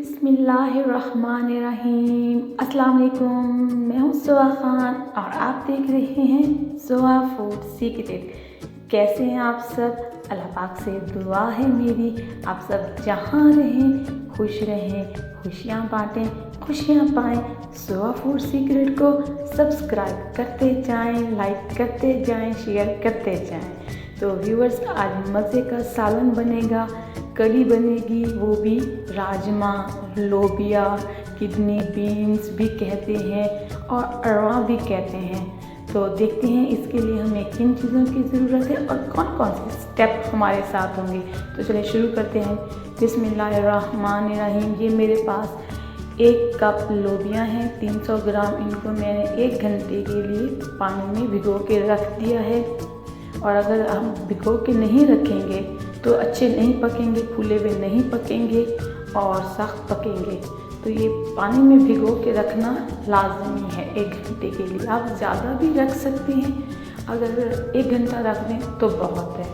बिस्मिल्लाहिर्रहमानिर्रहीम। अस्सलाम वालेकुम। मैं हूँ सुहा खान और आप देख रहे हैं सुहा फूड सीक्रेट। कैसे हैं आप सब? अल्लाह पाक से दुआ है मेरी, आप सब जहाँ रहें खुश रहें, खुशियाँ बांटें, खुशियाँ पाएँ। सुहा फूड सीक्रेट को सब्सक्राइब करते जाएं, लाइक करते जाएं, शेयर करते जाएं। तो व्यूअर्स, आज मज़े का सालन बनेगा, कढ़ी बनेगी, वो भी राजमा, लोबिया, किडनी बीन्स भी कहते हैं और अरवा भी कहते हैं। तो देखते हैं इसके लिए हमें किन चीज़ों की ज़रूरत है और कौन कौन से स्टेप हमारे साथ होंगे। तो चलिए शुरू करते हैं। बिस्मिल्लाहिर्रहमानिर्रहीम। ये मेरे पास 1 कप लोबिया हैं, 300 ग्राम। इनको मैंने 1 घंटे के लिए पानी में भिगो के रख दिया है। और अगर हम भिगो के नहीं रखेंगे तो अच्छे नहीं पकेंगे, फूले हुए नहीं पकेंगे और सख्त पकेंगे। तो ये पानी में भिगो के रखना लाजमी है 1 घंटे के लिए। आप ज़्यादा भी रख सकते हैं, अगर 1 घंटा रख दें तो बहुत है।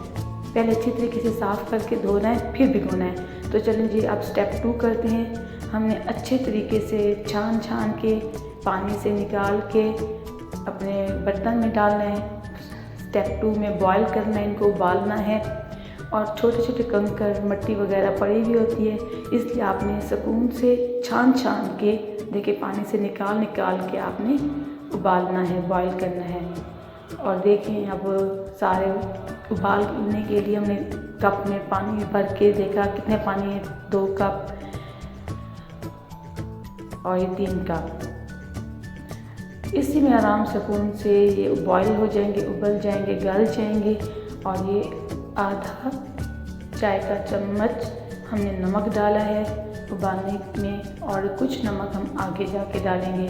पहले अच्छी तरीके से साफ़ करके धोना है, फिर भिगोना है। तो चलें जी, अब स्टेप 2 करते हैं। हमने अच्छे तरीके से छान के पानी से निकाल के अपने बर्तन में डालना है। स्टेप 2 में बॉईल करना है, इनको उबालना है। और छोटे छोटे कंकड़ मट्टी वगैरह पड़ी हुई होती है, इसलिए आपने सुकून से छान के देखिए पानी से निकाल के आपने उबालना है, बॉईल करना है। और देखें अब सारे उबालने के लिए हमने कप में पानी भर के देखा कितने पानी है, 2 कप और ये 3 कप। इसी में आराम सुकून से ये बॉईल हो जाएंगे, उबल जाएंगे, गल जाएंगे। और ये आधा चाय का चम्मच हमने नमक डाला है उबालने में, और कुछ नमक हम आगे जाके डालेंगे।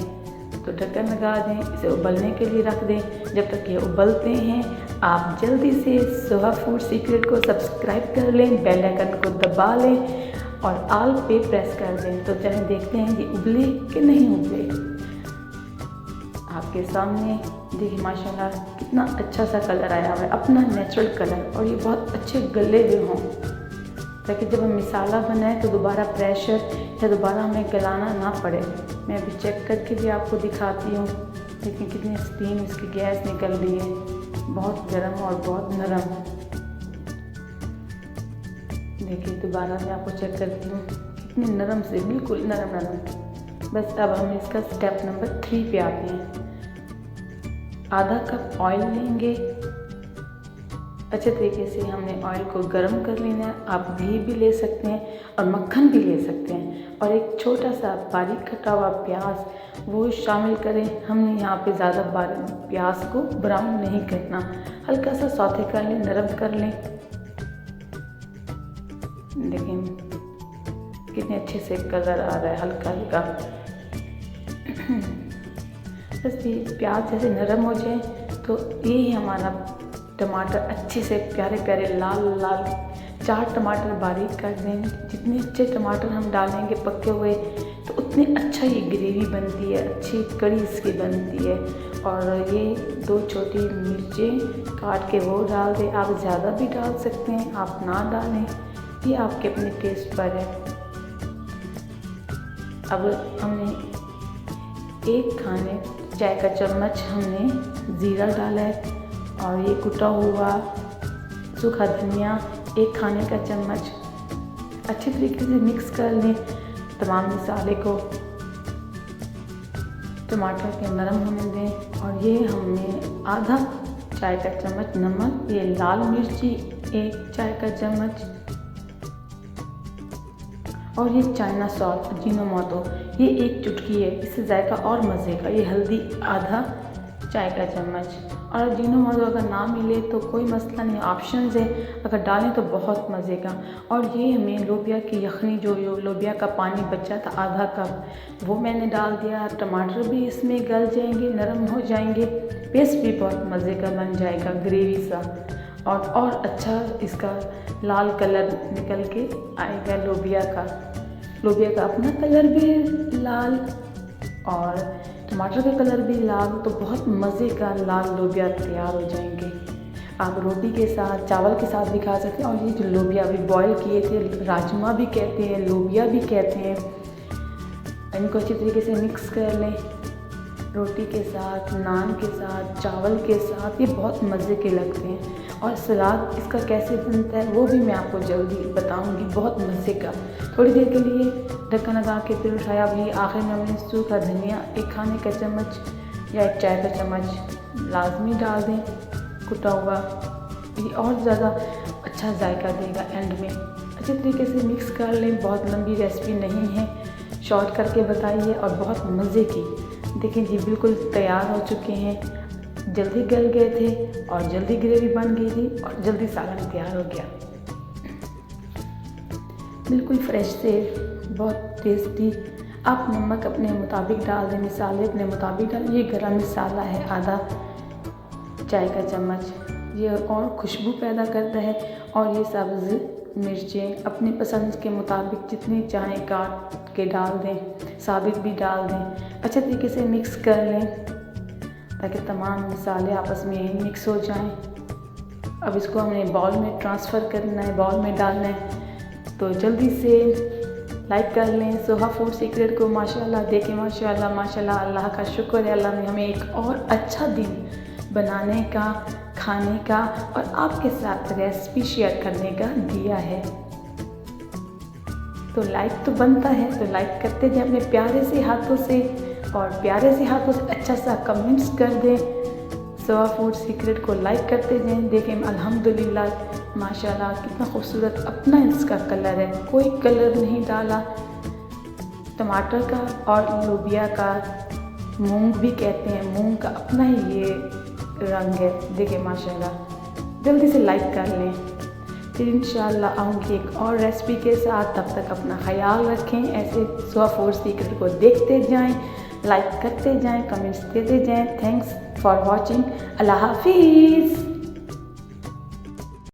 तो ढक्कन लगा दें, इसे उबलने के लिए रख दें। जब तक ये उबलते हैं आप जल्दी से सुहा फूड सीक्रेट को सब्सक्राइब कर लें, बेल आइकन को दबा लें और ऑल पे प्रेस कर दें। तो चलें देखते हैं ये उबले कि नहीं उबले। आपके सामने देखिए माशाल्लाह कितना अच्छा सा कलर आया हुआ है, अपना नेचुरल कलर। और ये बहुत अच्छे गले हुए हों, ताकि जब हम मसाला बनाए तो दोबारा प्रेशर या दोबारा हमें गलाना ना पड़े। मैं अभी चेक करके भी आपको दिखाती हूँ। देखिए कितनी स्टीम इसकी गैस निकल रही है, बहुत गर्म और बहुत नरम। देखिए दोबारा मैं आपको चेक करती हूँ, कितनी नरम से, बिल्कुल नरम। बस अब हम इसका स्टेप नंबर 3 पे आते हैं। आधा कप ऑयल लेंगे, अच्छे तरीके से हमने ऑयल को गर्म कर लेना है। आप घी भी ले सकते हैं और मक्खन भी ले सकते हैं। और एक छोटा सा बारीक कटा हुआ प्याज वो शामिल करें। हमने यहाँ पे ज़्यादा बारीक प्याज को ब्राउन नहीं करना, हल्का सा सौते कर लें, नरम कर लें। देखें कितने अच्छे से कलर आ रहा है, हल्का। बस ये प्याज जैसे नरम हो जाए तो ये हमारा टमाटर अच्छे से प्यारे लाल 4 टमाटर बारीक कर दें। जितने अच्छे टमाटर हम डालेंगे पके हुए तो उतनी अच्छा ये ग्रेवी बनती है, अच्छी कढ़ी इसकी बनती है। और ये 2 छोटी मिर्चें काट के वो डाल दें। आप ज़्यादा भी डाल सकते हैं, आप ना डालें, ये आपके अपने टेस्ट पर है। अब हमने 1 खाने चाय का चम्मच हमने ज़ीरा डाला है। और ये कुटा हुआ सूखा धनिया 1 खाने का चम्मच। अच्छी तरीके से मिक्स कर लें तमाम मसाले को, टमाटर के नरम होने दें। और ये हमने आधा चाय का चम्मच नमक, ये लाल मिर्ची 1 चाय का चम्मच, और ये चाइना सॉल्ट अजीनोमोटो ये 1 चुटकी है, इससे जायका और मज़े का। ये हल्दी आधा चाय का चम्मच। और अजीनोमोटो अगर ना मिले तो कोई मसला नहीं, ऑप्शंस है, अगर डालें तो बहुत मज़े का। और ये हमें लोबिया की यखनी, जो लोबिया का पानी बचा था आधा कप, वो मैंने डाल दिया। टमाटर भी इसमें गल जाएंगे, नरम हो जाएंगे, पेस्ट भी बहुत मज़े का बन जाएगा, ग्रेवी सा। और अच्छा इसका लाल कलर निकल के आएगा लोबिया का अपना कलर भी लाल और टमाटर का कलर भी लाल। तो बहुत मज़े का लाल लोबिया तैयार हो जाएंगे। आप रोटी के साथ, चावल के साथ भी खा सकते हैं। और ये जो लोबिया अभी बॉईल किए थे, राजमा भी कहते हैं, लोबिया भी कहते हैं, इनको अच्छी तरीके से मिक्स कर लें रोटी के साथ, नान के साथ, चावल के साथ। ये बहुत मज़े के लगते हैं। और सलाद इसका कैसे बनता है वो भी मैं आपको जल्दी बताऊंगी, बहुत मज़े का। थोड़ी देर के लिए ढक्कन लगा के फिर उठाया। अब ये आखिर में हमने सूखा धनिया 1 खाने का चम्मच या 1 चाय का चम्मच लाजमी डाल दें कुटा हुआ। ये और ज़्यादा अच्छा जायका देगा एंड में। अच्छी तरीके से मिक्स कर लें। बहुत लंबी रेसिपी नहीं है, शॉर्ट करके बताइए और बहुत मज़े की। देखिए जी बिल्कुल तैयार हो चुके हैं। जल्दी गल गए थे और जल्दी ग्रेवी बन गई थी और जल्दी सालन तैयार हो गया। बिल्कुल फ्रेश से बहुत टेस्टी। आप नमक अपने मुताबिक डाल दें, मसाले अपने मुताबिक डालें। ये गरम मसाला है आधा चाय का चम्मच, ये और खुशबू पैदा करता है। और ये सब्ज़ मिर्चें अपनी पसंद के मुताबिक जितनी चाहें काट के डाल दें, साबित भी डाल दें। अच्छे तरीके से मिक्स कर लें ताकि तमाम मसाले आपस में मिक्स हो जाएं। अब इसको हमने बाउल में ट्रांसफ़र करना है, बाउल में डालना है। तो जल्दी से लाइक कर लें सोहा फूड सीक्रेट को। माशाल्लाह देखिए, माशाल्लाह माशाल्लाह, अल्लाह का शुक्र है, अल्लाह ने हमें एक और अच्छा दिन बनाने का, खाने का और आपके साथ रेसिपी शेयर करने का दिया है। तो लाइक तो बनता है, तो लाइक करते जाएं अपने प्यारे से हाथों से, और प्यारे से हाथों से अच्छा सा कमेंट्स कर दें। सोहा फूड सीक्रेट को लाइक करते जाएं। देखें अल्हम्दुलिल्लाह माशाल्लाह कितना खूबसूरत अपना इसका कलर है, कोई कलर नहीं डाला। टमाटर का और लोबिया का, मूंग भी कहते हैं, मूंग का अपना ही ये रंग है। देखिए माशाल्लाह, जल्दी से लाइक कर लें। फिर इंशाल्लाह आऊँगी एक और रेसिपी के साथ। तब तक अपना ख्याल रखें। ऐसे सोहा फूड सीक्रेट को देखते जाएं, लाइक करते जाएं, कमेंट्स देते जाएं। Thanks for watching. अल्लाह हाफिज़।